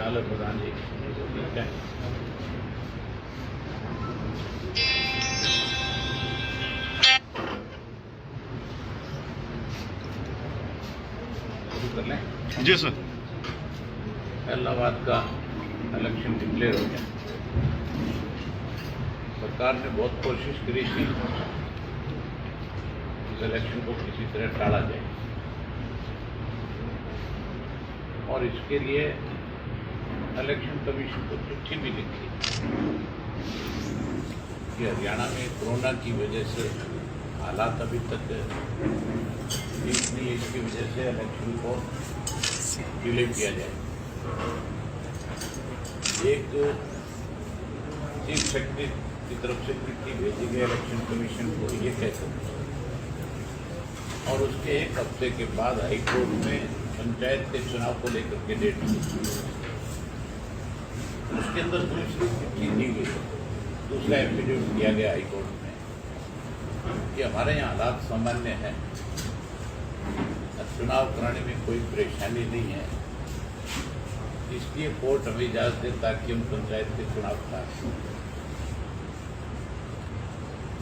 हाल है प्रधान जी? ठीक है। शुरू कर लें? जी सर। इलाहाबाद का इलेक्शन डिक्लेयर हो गया। सरकार ने बहुत कोशिश करी थी इस इलेक्शन को किसी तरह टाला जाए, और इसके लिए इलेक्शन कमीशन को चिट्ठी भी लिखी कि हरियाणा में कोरोना की वजह से हालात अभी तक ठीक नहीं है, इसकी वजह से इलेक्शन को डिले किया जाए। एक चीफ सेक्रेटरी की तरफ से चिट्ठी भेजी गई इलेक्शन कमीशन को ये कहकर, और उसके एक हफ्ते के बाद हाईकोर्ट में पंचायत के चुनाव को लेकर के डेट दी। उसके अंदर दूसरी चिट्ठी दी गई, दूसरा एफिडेविट दिया गया हाईकोर्ट में कि हमारे यहाँ हालात सामान्य है, चुनाव कराने में कोई परेशानी नहीं है, इसलिए कोर्ट हमें इजाजत दे ताकि हम पंचायत के चुनाव करा सकें।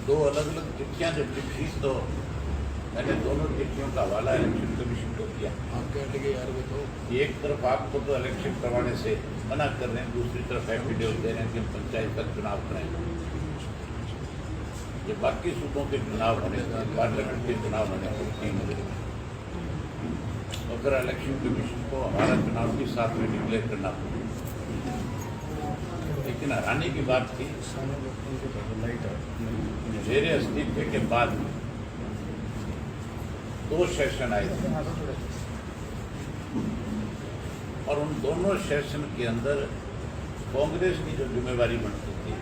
दो अलग अलग चिट्ठियाँ जब लिखी तो मैंने दोनों चिट्ठियों का हवाला इलेक्शन कमीशन को किया। आप कह लगे यार वो तो एक तरफ आपको तो इलेक्शन करवाने से मना कर रहे हैं, दूसरी तरफ एफिडेविट दे रहे हैं कि हम पंचायत का चुनाव कराएंगे। ये बाकी सूबों के चुनाव होने, पार्लियामेंट के चुनाव होने को 3 महीने में, अगर इलेक्शन कमीशन को हमारा चुनाव भी साथ में डिक्लेयर करना पड़ा। लेकिन हैरानी की बात थी, मेरे इस्तीफे के बाद 2 सेशन आए थे, और उन दोनों सेशन के अंदर कांग्रेस की जो जिम्मेवारी बनती थी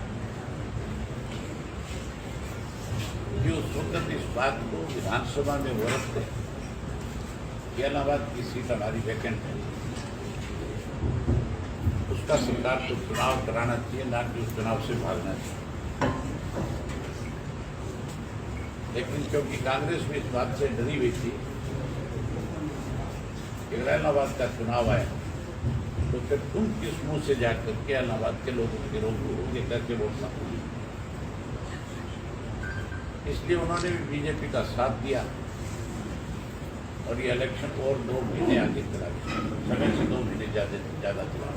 कि उस वक्त इस बात को विधानसभा में वो रखते कि इलाहाबाद की सीट हमारी वैकेंट है, उसका सरकार को चुनाव कराना चाहिए, ना कि उस चुनाव से भागना चाहिए। लेकिन क्योंकि कांग्रेस में इस बात से डरी हुई थी कि अगर इलाहाबाद का चुनाव आए तो फिर तुम किस मुंह से जाकर के इलाहाबाद के लोगों के रोगे करके वोट ना, इसलिए उन्होंने भी बीजेपी का साथ दिया और ये इलेक्शन और 2 महीने आगे चला गया, समय से 2 महीने ज़्यादा चला।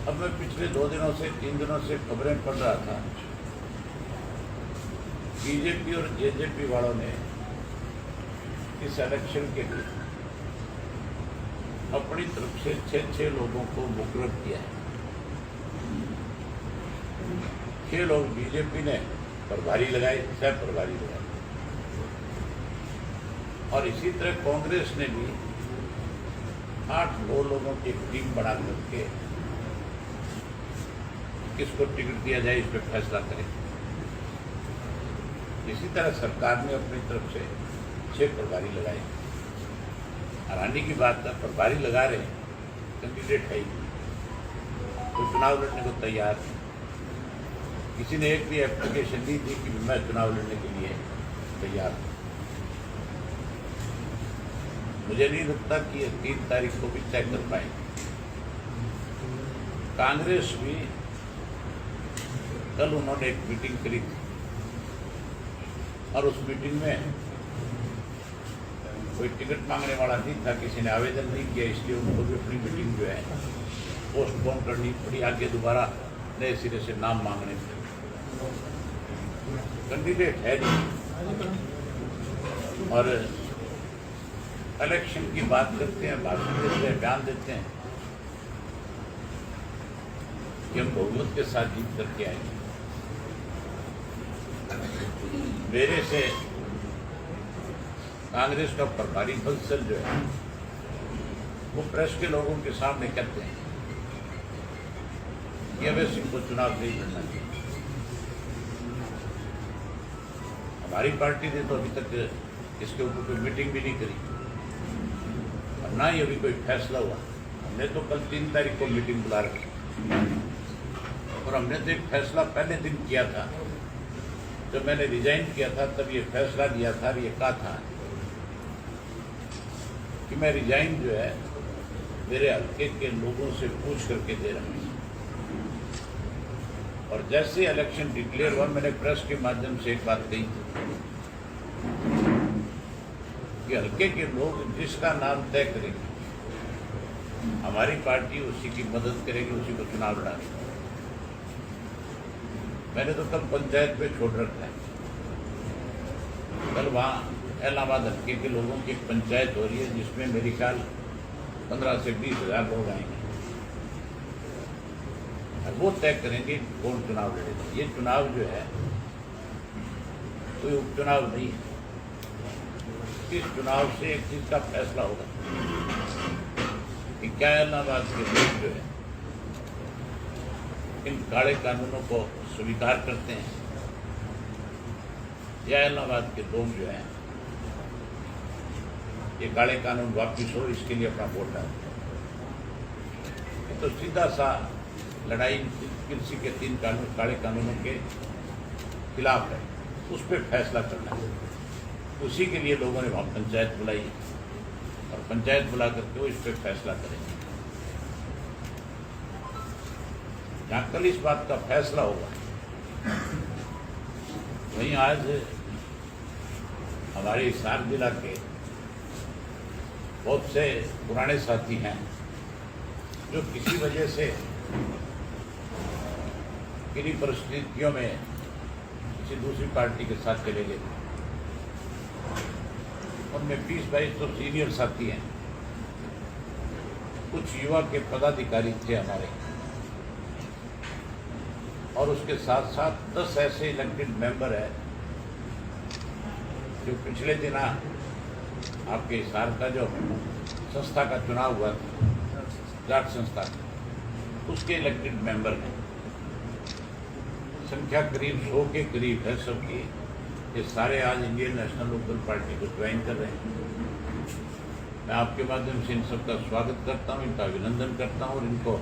अब मैं पिछले 2 दिनों से 3 दिनों से खबरें पढ़ रहा था, बीजेपी और जेजेपी वालों ने इस इलेक्शन के लिए अपनी तरफ से 6 लोगों को मुकर्रर किया है। 6 लोग बीजेपी ने प्रभारी लगाए, सह प्रभारी लगाए, और इसी तरह कांग्रेस ने भी 8-9 लोगों की एक टीम बना करके किसको टिकट दिया जाए इस पर फैसला करें। इसी तरह सरकार ने अपनी तरफ से 6 प्रभारी लगाए। हैरानी की बात है, प्रभारी लगा रहे हैं, कैंडिडेट है ही तो चुनाव लड़ने को तैयार है। किसी ने एक भी एप्लीकेशन दी थी कि मैं चुनाव लड़ने के लिए तैयार हूँ। मुझे नहीं लगता कि ये 3 तारीख को भी तय कर पाएंगे। कांग्रेस भी कल उन्होंने एक मीटिंग करी थी, और उस मीटिंग में कोई टिकट मांगने वाला नहीं था, किसी ने आवेदन नहीं किया, इसलिए उनको भी अपनी मीटिंग जो है पोस्टपोन करनी पड़ी, आगे दोबारा नए सिरे से नाम मांगने पड़े। कैंडिडेट है नहीं, और इलेक्शन की बात करते हैं, भाषण देते हैं, बयान देते हैं कि हम बहुमत के साथ जीत करके आएंगे। मेरे से कांग्रेस का प्रभारी बंसल जो है वो प्रेस के लोगों के सामने कहते हैं कि अभय सिंह को चुनाव नहीं लड़ना चाहिए। हमारी पार्टी ने तो अभी तक इसके ऊपर कोई मीटिंग भी नहीं करी, और ना ही अभी कोई फैसला हुआ। हमने तो कल 3 तारीख को मीटिंग बुला रखी, और हमने तो एक फैसला पहले दिन किया था, जब मैंने रिजाइन किया था तब ये फैसला दिया था, ये कहा था कि मैं रिजाइन जो है मेरे हल्के के लोगों से पूछ करके दे रहा हूँ। और जैसे इलेक्शन डिक्लेयर हुआ, मैंने प्रेस के माध्यम से एक बात कही कि हल्के के लोग जिसका नाम तय करेंगे, हमारी पार्टी उसी की मदद करेगी, उसी को चुनाव लड़ाएगी। मैंने तो कल पंचायत पे छोड़ रखा है। कल वहाँ इलाहाबाद हल्के के लोगों की एक पंचायत हो रही है, जिसमें मेरे ख्याल 15 से 20 हज़ार लोग आएंगे। वो तय करेंगे कौन चुनाव लड़ेगा। ये चुनाव जो है कोई उपचुनाव नहीं है। इस चुनाव से एक चीज का फैसला होगा कि क्या इलाहाबाद के लोग जो है इन काले कानूनों को स्वीकार करते हैं, या इलाहाबाद के लोग जो हैं ये काले कानून वापिस हो, इसके लिए अपना वोट डालते हैं। तो सीधा सा लड़ाई कृषि के 3 कानून काले कानूनों के खिलाफ है, उस पर फैसला करना है। उसी के लिए लोगों ने वहाँ पंचायत बुलाई और पंचायत बुला करके वो इस पर फैसला करेंगे। जहाँ कल इस बात का फैसला होगा, वहीं आज हमारे हिसार जिला के बहुत से पुराने साथी हैं जो किसी वजह से किन्हीं परिस्थितियों में किसी दूसरी पार्टी के साथ चले गए। उनमें 20-22 तो सीनियर साथी हैं, कुछ युवा के पदाधिकारी थे हमारे, और उसके साथ साथ 10 ऐसे इलेक्टेड मेंबर हैं जो पिछले दिन आपके हिसार का जो संस्था का चुनाव हुआ था, जाट संस्था, उसके इलेक्टेड मेंबर हैं। संख्या करीब 100 के करीब है सबकी। ये सारे आज इंडियन नेशनल लोकल पार्टी को ज्वाइन कर रहे हैं। मैं आपके माध्यम से इन सबका स्वागत करता हूँ, इनका अभिनंदन करता हूँ और इनको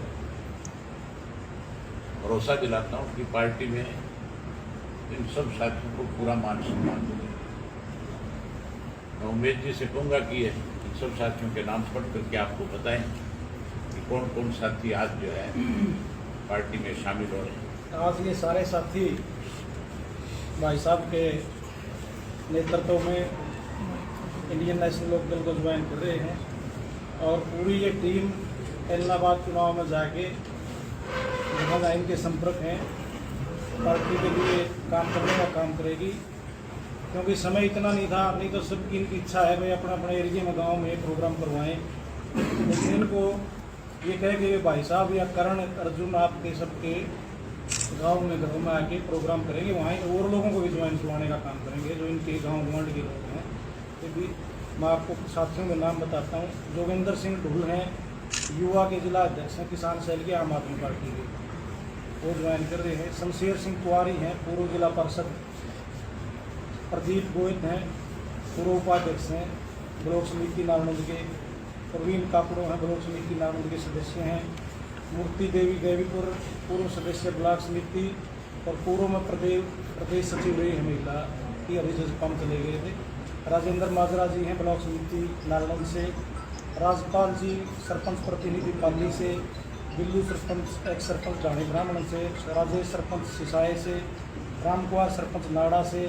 भरोसा दिलाता हूँ कि पार्टी में इन सब साथियों को पूरा मान सम्मान दूंगी। मैं उमेश जी से कहूँगा कि इन सब साथियों के नाम पढ़ करके आपको बताएं कि कौन कौन साथी आज जो है पार्टी में शामिल हो रहे हैं। आज ये सारे साथी भाई साहब के नेतृत्व में इंडियन नेशनल लोक दल को ज्वाइन कर रहे हैं और पूरी ये टीम इलाहाबाद चुनाव में जाके जहाँ जहाँ इनके संपर्क हैं पार्टी के लिए काम करने का काम करेगी, क्योंकि समय इतना नहीं था। नहीं तो सबकी इनकी इच्छा है भाई अपने अपने एरिया में गांव में प्रोग्राम करवाएं, लेकिन इनको ये कहे कि भाई साहब या करण अर्जुन आपके सबके गांव में घरों में आके प्रोग्राम करेंगे, वहाँ और लोगों को भी ज्वाइन करवाने का काम करेंगे जो इनके गांव गंवाड़ के लोग हैं। तो भी मैं आपको साथियों के नाम बताता हूँ। जोगिंदर सिंह ढूल हैं, युवा के जिला अध्यक्ष हैं किसान सेल के आम आदमी पार्टी के, वो ज्वाइन कर रहे हैं। शमशेर सिंह कुआरी हैं, पूर्व जिला पार्षद। प्रदीप गोयत हैं, पूर्व उपाध्यक्ष हैं ब्लॉक समिति नारनंद के। प्रवीण कापड़ो हैं, ब्लॉक समिति नारनंद के सदस्य हैं। मूर्ति देवी देवीपुर, पूर्व सदस्य ब्लॉक समिति और पूर्व में प्रदेश सचिव रही है महिला की, अभी जो कम चले गए थे। राजेंद्र माजरा जी हैं, ब्लॉक समिति नारनंद से। राजपाल जी सरपंच प्रतिनिधि पाली से। बिल्लू सरपंच एक्स सरपंच ढाणी ब्राह्मण से। राजेश सरपंच सिसाए से। रामकुमार सरपंच नाड़ा से।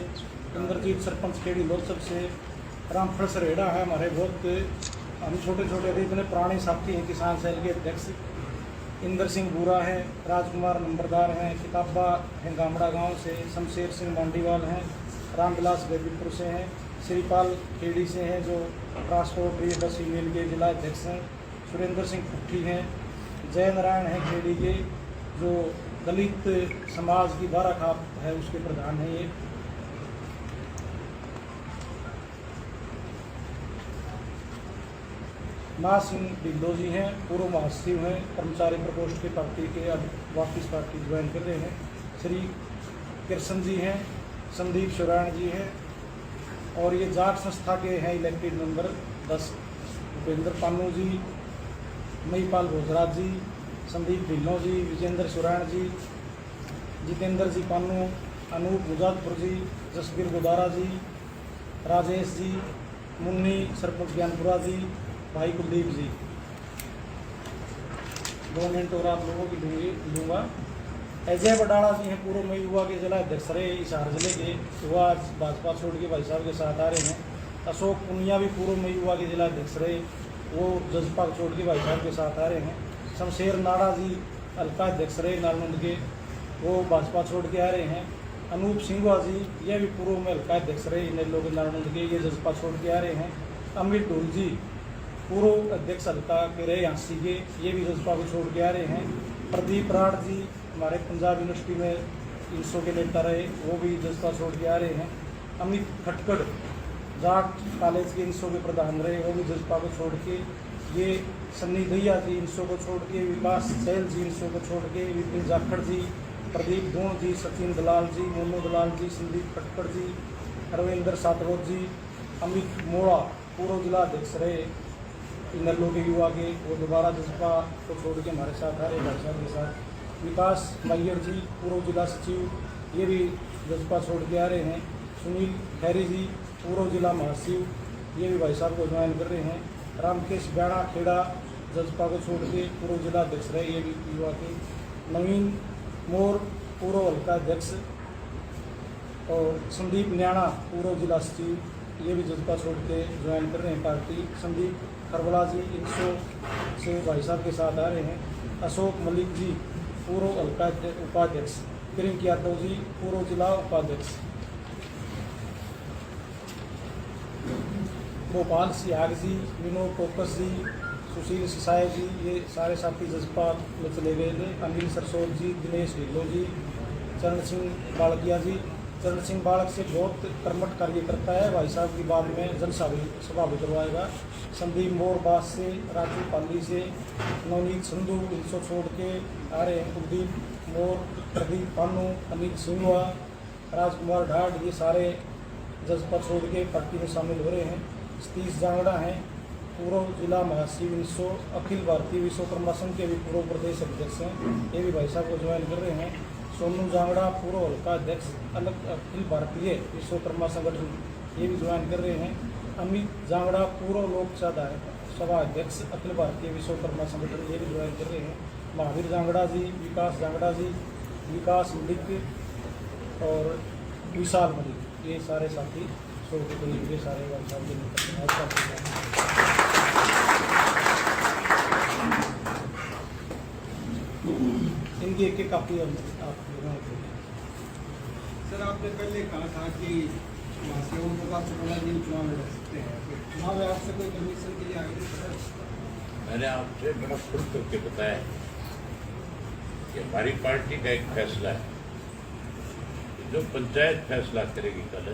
इंद्रजीत सरपंच खेड़ी लोचक से। रामफल सरेड़ा है हमारे बहुत, हम छोटे छोटे थे, इतने पुराने साथी हैं किसान सेल के अध्यक्ष। इंदर सिंह बूरा है। राजकुमार नंबरदार हैं, किताबा हिंगामड़ा गांव से। शमशेर सिंह मांडीवाल हैं, रामविलास देवीपुर से हैं। श्रीपाल खेड़ी से हैं जो ट्रांसपोर्ट बस यूनियन के जिला अध्यक्ष हैं। सुरेंद्र सिंह कुट्ठी हैं। जय नारायण हैं खेड़ी के, जो दलित समाज की बारह खाप है उसके प्रधान हैं ये। माँ सिंह ढिल्लो जी हैं, पूर्व महासचिव हैं, कर्मचारी प्रकोष्ठ की पार्टी के, अब वापिस पार्टी ज्वाइन कर रहे हैं। श्री कृष्ण जी हैं। संदीप सुराण जी हैं और ये जाट संस्था के हैं इलेक्टेड मेंबर 10। भूपेंद्र पानू जी, महीपाल भोजराज जी, संदीप ढिल्लो जी, विजेंद्र सुराण जी, जितेंद्र जी पानू, अनूप गुजातपुर जी, जसबीर गुदारा जी, राजेश जी, मुन्नी सरपंच ज्ञानपुरा जी, भाई कुलदीप जी। 2 मिनट और आप लोगों की लूँगा। अजय बडाड़ा जी हैं, पूर्व में युवा के जिला अध्यक्ष रहे हिसार जिले के, युवा आज भाजपा छोड़ के भाई साहब के साथ आ रहे हैं। अशोक पुनिया भी पूर्व में युवा के जिला अध्यक्ष रहे, वो जसपा छोड़ के भाई साहब के साथ आ रहे हैं। शमशेर नाड़ा जी हल्का अध्यक्ष रहे नालंद के, वो भाजपा छोड़ के आ रहे हैं। अनूप सिंघवा जी ये भी पूर्व में हल्का अध्यक्ष रहे इनेलो के नालंद के, ये जसपा छोड़ के आ रहे हैं। अमित ढोल जी पूर्व अध्यक्ष हल्का के रहे हाँसी के, ये भी जसपा को छोड़ के आ रहे हैं। प्रदीप राठ जी हमारे पंजाब यूनिवर्सिटी में इंसो के नेता रहे, वो भी जसपा छोड़ के आ रहे हैं। अमित खटकड़ जाट कॉलेज के इंसो के प्रधान रहे, वो भी जसपा को छोड़ के। ये सन्नी दैया जी इंसो को छोड़ के, विकास सैल जी इंसो को छोड़ के, विपिन जाखड़ जी, प्रदीप दूण जी, सचिन दलाल जी, मोनू दलाल जी, संदीप खटकड़ जी, रविंद्र सातरोत जी, अमित मोड़ा पूर्व जिला अध्यक्ष रहे इनेलो के युवा के, वो दोबारा जसपा को छोड़ के हमारे साथ आ रहे भाई साहब के साथ। विकास मैयर जी पूर्व जिला सचिव, ये भी जसपा छोड़ के आ रहे हैं। सुनील खैरी जी पूर्व जिला महासचिव, ये भी भाई साहब को ज्वाइन कर रहे हैं। रामकेश ब्याड़ा खेड़ा जसपा को छोड़ के पूर्व जिला अध्यक्ष रहे, ये भी युवा के। नवीन मोर पूर्व हल्का अध्यक्ष, और संदीप न्याणा पूर्व जिला सचिव, ये भी जसपा छोड़ के ज्वाइन कर रहे हैं पार्टी। संदीप खरबला जी इंसो से भाई साहब के साथ आ रहे हैं। अशोक मलिक जी पूर्व हल्का उपाध्यक्ष। प्रियंक यादव जी पूर्व जिला उपाध्यक्ष। गोपाल सियाग जी, विनोद टोकस जी, सुशील सिसाई जी, ये सारे साथी जसपा में चले गए थे। अनिल सरसोद जी, दिनेश ढिल्लो जी, चरण सिंह बालकिया जी। चरण सिंह बालक से बहुत कर्मठ कार्य करता है, भाई साहब की बात में जनसभा भी करवाएगा। संदीप मोर बास से, राजू पाली से, नवनीत संधू इनको छोड़ के आ रहे हैं। कुलदीप मोर, प्रदीप पानू, अनिल सिंहवा, राजकुमार ढाड, ये सारे जसपा छोड़ के पार्टी में शामिल हो रहे हैं। सतीश जांगड़ा हैं पूर्व जिला महासचिव इंसो, अखिल भारतीय विश्वकर्मा संघ के भी पूर्व प्रदेश अध्यक्ष हैं, ये भी भाई साहब को ज्वाइन कर रहे हैं। सोनू जांगड़ा पूर्व हल्का अध्यक्ष अखिल भारतीय विश्वकर्मा संगठन, ये भी ज्वाइन कर रहे हैं। अमित जांगड़ा पूर्व लोक सभा अध्यक्ष अखिल भारतीय विश्वकर्मा संगठन, ये भी ज्वाइन कर रहे हैं। महावीर जांगड़ा जी, विकास जांगड़ा जी, विकास मलिक और विशाल मलिक, ये सारे साथी छोड़ के ये सारे भाई साहब के इनकी एक काफ़ी आप सर, आपने पहले कहा था कि सेवकों को आप 16 दिन चुनाव लड़ सकते हैं, तो चुनाव आयोग से कोई कमीशन के लिए आगे सर? मैंने आपसे बड़ा खुल करके बताया कि हमारी पार्टी का एक फैसला है, जो पंचायत फैसला करेगी कल,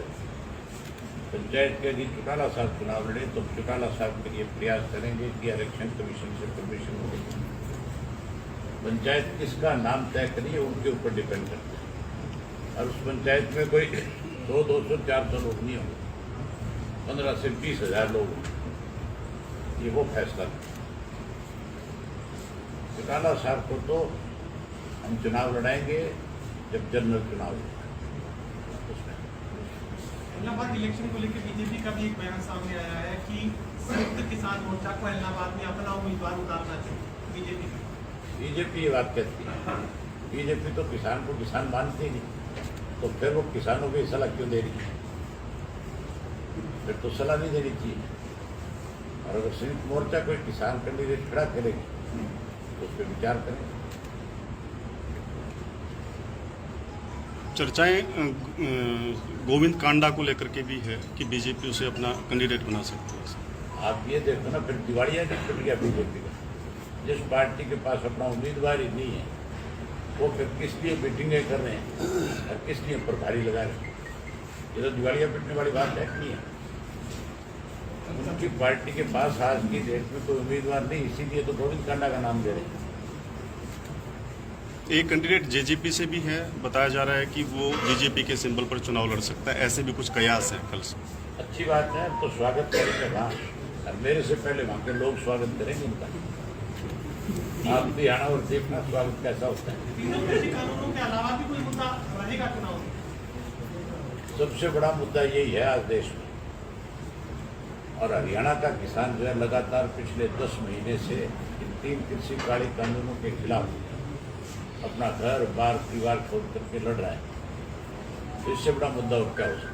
पंचायत के यदि चौटाला साहब चुनाव लड़े तो चौटाला साहब के लिए प्रयास करेंगे कि इलेक्शन कमीशन से परमिशन मिलेगी। पंचायत किसका नाम तय करिए उनके ऊपर डिपेंड करता है, और उस पंचायत में कोई 100, 200, 400 लोग नहीं होंगे, 15 से 20 हज़ार लोग होंगे, ये वो फैसला। चौटाला साहब को तो हम चुनाव लड़ाएंगे जब जनरल चुनाव होगा उसमें। इलाहाबाद इलेक्शन को लेकर बीजेपी का भी एक बयान सामने आया है कि संयुक्त किसान मोर्चा को इलाहाबाद में अपना उम्मीदवार उतारना चाहिए। बीजेपी ये बात कहती है, बीजेपी तो किसान को किसान मानती ही नहीं, तो फिर वो किसानों को सलाह क्यों दे रही है? फिर तो सलाह नहीं देनी चाहिए। और अगर संयुक्त मोर्चा कोई किसान कैंडिडेट खड़ा करेगी तो उस पर विचार करें। चर्चाएं गोविंद कांडा को लेकर के भी है कि बीजेपी उसे अपना कैंडिडेट बना सकती है। आप ये देखो ना, फिर दिवालिया नहीं छुट गया बीजेपी का। जिस पार्टी के पास अपना उम्मीदवार ही नहीं है, वो फिर किस लिए मीटिंगें कर रहे हैं और किस लिए प्रभारी लगा रहे हैं? ये तो दिवालिया पिटने वाली बात है नहीं है। उनकी पार्टी के पास आज की डेट में कोई उम्मीदवार नहीं, इसीलिए तो गोविंद कांडा का नाम दे रहे हैं। एक कैंडिडेट जेजेपी से भी है, बताया जा रहा है कि वो बीजेपी के सिंबल पर चुनाव लड़ सकता है, ऐसे भी कुछ कयास हैं कल से। अच्छी बात है, तो स्वागत करेंगे वहाँ, और मेरे से पहले वहाँ के लोग स्वागत करेंगे उनका। आप भी आना और देखना स्वागत कैसा होता है। तीनों कृषि कानूनों के अलावा भी कोई मुद्दा रहेगा चुनाव में? सबसे बड़ा मुद्दा यही है आज देश में और हरियाणा का किसान जो है लगातार पिछले 10 महीने से इन 3 कृषि कानूनी कानूनों के खिलाफ अपना घर बार परिवार छोड़ करके लड़ रहा है। तो इससे बड़ा मुद्दा और क्या हो सकता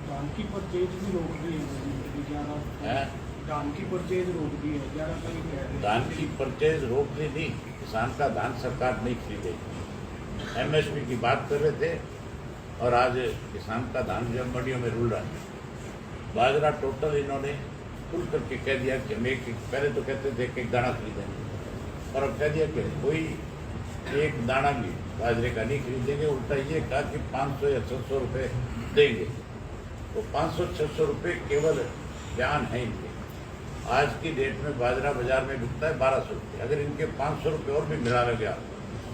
धान की परचेज भी रोक दी है है? धान की परचेज रोक दी है 11 कहीं कह रहे हैं। धान की परचेज रोकने नहीं, किसान का धान सरकार नहीं खरीदेगी। एमएसपी की बात कर रहे थे और आज किसान का धान जो मंडियों में रुल रहा है। बाजरा टोटल इन्होंने खुल करके कह दिया कि हम एक पहले तो कहते थे कि एक दाना खरीदेंगे और अब कह दिया कि कोई एक दाना भी बाजरे का नहीं खरीदेंगे। उल्टा ये कहा कि 500 या 600 रुपये देंगे। वो 500-600 रुपये केवल बयान है इनके। आज की डेट में बाजरा बाजार में बिकता है 1200 रुपये। अगर इनके 500 रुपये और भी मिला गया,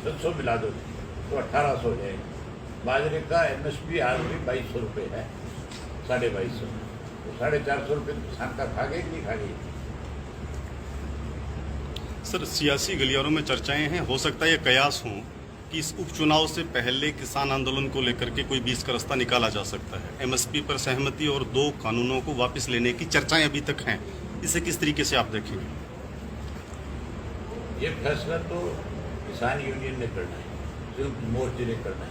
700 मिला दो तो 1800 हो जाएगा। बाजरे का एमएसपी आज भी 2200 रुपये है, 2250। तो 450 रुपये किसान का खा गए कि नहीं खा गए? सर, सियासी गलियारों में चर्चाएं हैं, हो सकता है ये कयास हों कि इस उपचुनाव से पहले किसान आंदोलन को लेकर के कोई बीच का रास्ता निकाला जा सकता है। एमएसपी पर सहमति और 2 कानूनों को वापस लेने की चर्चाएं अभी तक हैं। इसे किस तरीके से आप देखेंगे? ये फैसला तो किसान यूनियन ने करना है, संयुक्त मोर्चे ने करना है।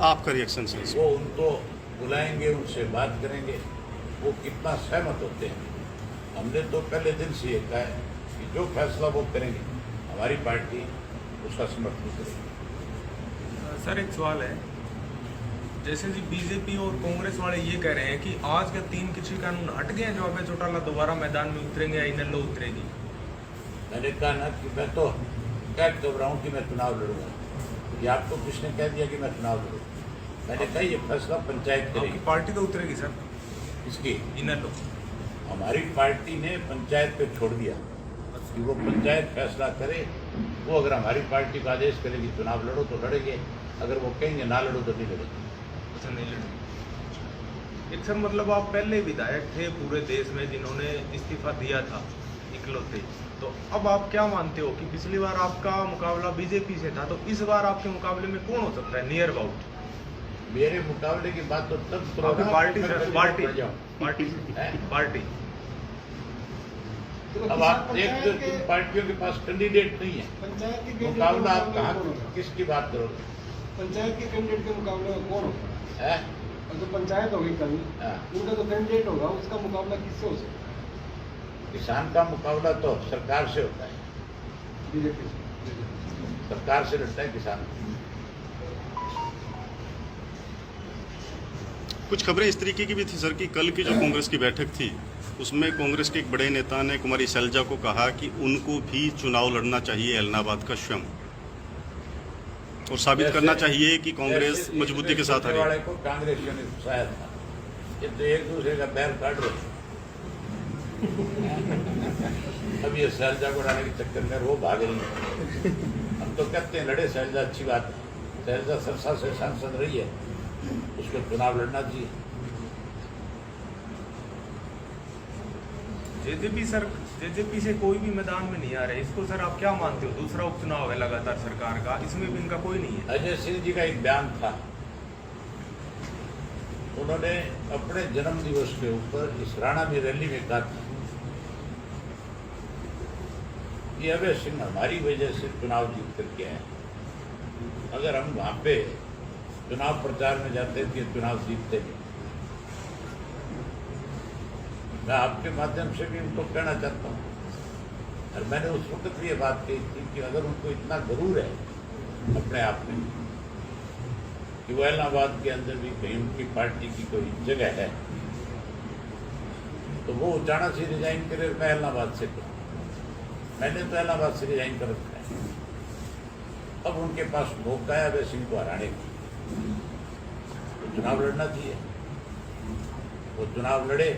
आपका रिएक्शन से वो उनको बुलाएंगे, उनसे बात करेंगे, वो कितना सहमत होते हैं। हमने तो पहले दिन से ये कहा है कि जो फैसला वो करेंगे हमारी पार्टी उसका समर्थन करेगी। सर, एक सवाल है, जैसे जी बीजेपी और कांग्रेस वाले ये कह रहे हैं कि आज के 3 कृषि कानून हट गए हैं, जो अभय चौटाला दोबारा मैदान में उतरेंगे या इनेलो उतरेगी। मैंने कहा ना कि मैं तो क्या घबराऊँ कि मैं चुनाव लड़ूंगा। ये आपको किसने कह दिया कि मैं चुनाव लड़ूँ? मैंने कहा ये फैसला पंचायत आपकी करेगी। पार्टी तो उतरेगी सर, इसकी इनेलो। हमारी पार्टी ने पंचायत पे छोड़ दिया कि वो पंचायत फैसला करे। वो अगर हमारी पार्टी का आदेश करेगी चुनाव लड़ो तो लड़ेंगे, अगर वो कहेंगे ना लड़ो तो नहीं लड़ेंगे। अच्छा, नहीं लड़ेगी। एक सर, मतलब आप पहले विधायक थे पूरे देश में जिन्होंने इस्तीफा दिया था इकलौते, तो अब आप क्या मानते हो कि पिछली बार आपका मुकाबला बीजेपी से था, तो इस बार आपके मुकाबले में कौन हो सकता है नियर अबाउट? मेरे मुकाबले की बात तो तब करो आपकी ना, पार्टी मैं सर, कभी पार्टी पड़ जाऊं। पार्टी। अब आप देख लो, जिन पार्टियों के पास कैंडिडेट नहीं है, पंचायत के मुकाबला आप कैंडिडेट कहाँ किसकी बात करोगे? पंचायत के कैंडिडेट के मुकाबले में कौन होगा? है? और जो पंचायत होगी कल, हाँ। उनका जो कैंडिडेट होगा उसका मुकाबला किससे हो सकता किसान का मुकाबला तो सरकार से होता है, है? बीजेपी से। सरकार से लड़ता है किसान। कुछ खबरें इस तरीके की भी थी सर कि कल की जो कांग्रेस की बैठक थी उसमें कांग्रेस के एक बड़े नेता ने कुमारी शैलजा को कहा कि उनको भी चुनाव लड़ना चाहिए ऐलनाबाद का स्वयं, और साबित करना चाहिए कि कांग्रेस मजबूती के साथ आ रही है। को कांग्रेसियों ने फंसाया था। ये तो एक दूसरे का पैर काट रहे। अब ये शैलजा को डालने के चक्कर में वो भाग रही है। हम तो कहते हैं लड़े शैलजा, अच्छी बात है। शैलजा सरसा से सांसद रही है, उसको चुनाव लड़ना चाहिए। जेजेपी से कोई भी मैदान में नहीं आ रहे, इसको सर आप क्या मानते हो? दूसरा उपचुनाव है लगातार सरकार का, इसमें भी इनका कोई नहीं है। अजय सिंह जी का एक बयान था, उन्होंने अपने जन्म दिवस के ऊपर इस राणा में रैली में कहा था कि अभय सिंह हमारी वजह से चुनाव जीत करके आए। अगर हम वहां पे चुनाव प्रचार में जाते थे, चुनाव जीतते भी। मैं आपके माध्यम से भी उनको कहना चाहता हूँ, और मैंने उस वक्त ये बात कही थी कि अगर उनको इतना गरूर है अपने आप में कि वो इलाहाबाद के अंदर भी कहीं उनकी पार्टी की कोई जगह है, तो वो अचानक से रिजाइन करे। मैं इलाहाबाद से करूँ, मैंने तो इलाहाबाद से रिजाइन कर रखा है। अब उनके पास मौका है अभय सिंह को हराने का, तो चुनाव लड़ना चाहिए। वो चुनाव लड़े,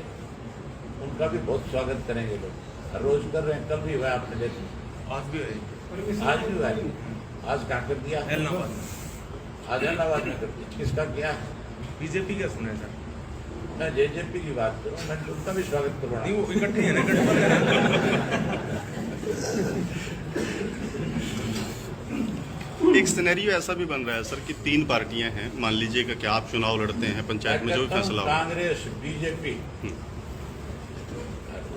उनका भी बहुत स्वागत करेंगे लोग। हर रोज कर रहे हैं, कल भी हुआ आपने देखा, आज भी है, आज भी हुआ। आज कहाँ कर दिया? इलाहाबाद में। आज इलाहाबाद में कर दिया। किसका किया? बीजेपी का सुना है सर। मैं जेजेपी की बात करूँ, मैं उनका भी स्वागत करूँगा। नहीं, वो इकट्ठे हैं ना, गठबंधन है। एक सिनेरियो ऐसा भी बन रहा है सर कि 3 पार्टियां हैं, मान लीजिएगा कि आप चुनाव लड़ते हैं, पंचायत में जो भी फैसला हो, कांग्रेस, बीजेपी,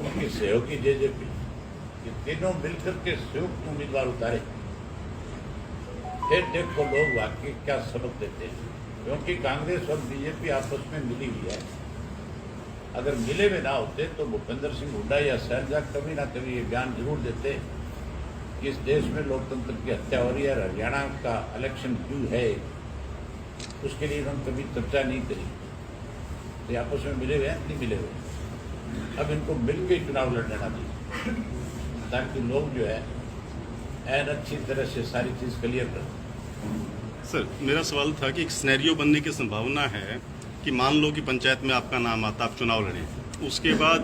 उनकी सहयोगी जेजेपी, ये तीनों मिलकर के संयुक्त उम्मीदवार उतारे, फिर देखो लोग वाकई क्या सबक देते हैं। क्योंकि कांग्रेस और बीजेपी आपस में मिली हुई है। अगर मिले में ना होते तो भूपेंद्र सिंह हुड्डा या शैलजा कभी ना कभी ये बयान जरूर देते कि इस देश में लोकतंत्र की हत्या हो रही है, हरियाणा का इलेक्शन क्यों है, उसके लिए उन्होंने कभी चर्चा नहीं करी। तो आपस में मिले हुए हैं, नहीं मिले हुए। अब इनको मिल के चुनाव लड़ने ना चाहिए, ताकि लोग जो है एन अच्छी तरह से सारी चीज़ क्लियर कर। सर मेरा सवाल था कि एक सिनेरियो बनने की संभावना है कि मान लो कि पंचायत में आपका नाम आता, आप चुनाव लड़ें, उसके बाद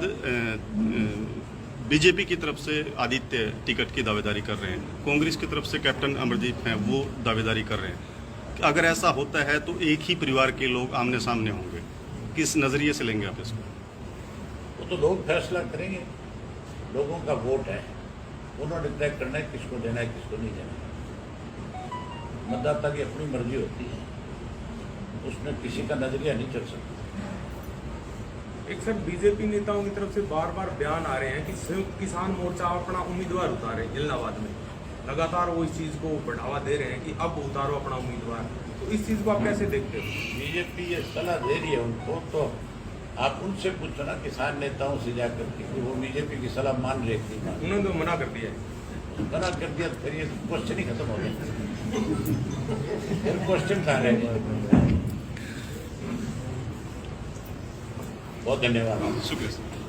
बीजेपी की तरफ से आदित्य टिकट की दावेदारी कर रहे हैं, कांग्रेस की तरफ से कैप्टन अमरदीप हैं वो दावेदारी कर रहे हैं। अगर ऐसा होता है तो एक ही परिवार के लोग आमने सामने होंगे, किस नज़रिए से लेंगे आप इसको? वो तो लोग फैसला करेंगे, लोगों का वोट है, उन्होंने तय करना है किसको देना है किसको नहीं देना। मतदाता की अपनी मर्जी होती है, उसमें किसी का नजरिया नहीं चल सकता। एक सर बीजेपी नेताओं की तरफ से बार बार बयान आ रहे हैं कि संयुक्त किसान मोर्चा अपना उम्मीदवार उतारे इलाहाबाद में, लगातार वो इस चीज़ को बढ़ावा दे रहे हैं कि अब उतारो अपना उम्मीदवार। तो इस चीज़ को आप कैसे देखते हो? बीजेपी ये सलाह दे रही है उनको, तो आप उनसे पूछो ना किसान नेताओं से जाकर के कि वो बीजेपी की सलाह मान रहे कि नहीं मान रहे। उन्होंने तो मना कर दिया है। मना कर दिया, फिर ये क्वेश्चन ही खत्म हो गया। फिर क्वेश्चन कहाँ रह गया? बहुत धन्यवाद। शुक्रिया सर।